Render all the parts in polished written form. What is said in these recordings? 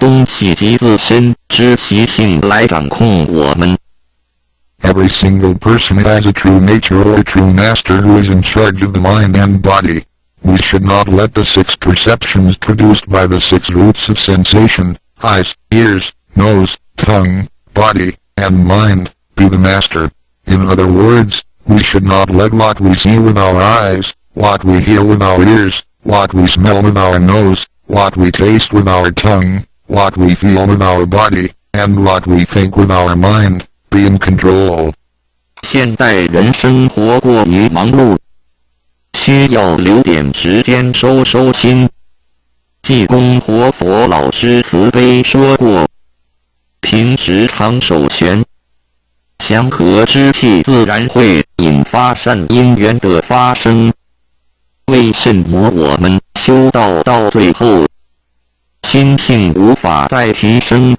东西及自身之习性来掌控我们。Every single person has a true nature or a true master who is in charge of the mind and body. We should not let the 6 perceptions produced by the 6 roots of sensation, eyes, ears, nose, tongue, body, and mind, be the master. In other words, we should not let what we see with our eyes, what we hear with our ears, what we smell with our nose, what we taste with our tongue, what we feel with our body, and what we think with our mind, be in control. 现代人生活过于忙碌，需要留点时间收收心。济公活佛老师慈悲说过，平时常守玄，祥和之气自然会引发善因缘的发生。为什么我们修道到最后，心性无法再提升？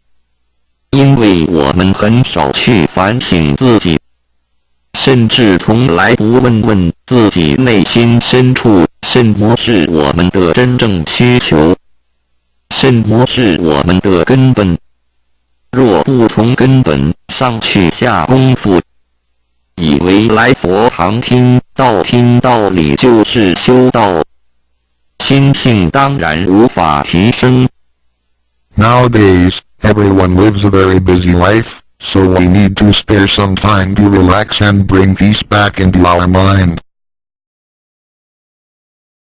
因为我们很少去反省自己，甚至从来不问问自己内心深处什么是我们的真正需求，什么是我们的根本。若不从根本上去下功夫，以为来佛堂听道理就是修道，心性当然无法提升。Nowadays, everyone lives a very busy life, so we need to spare some time to relax and bring peace back into our mind.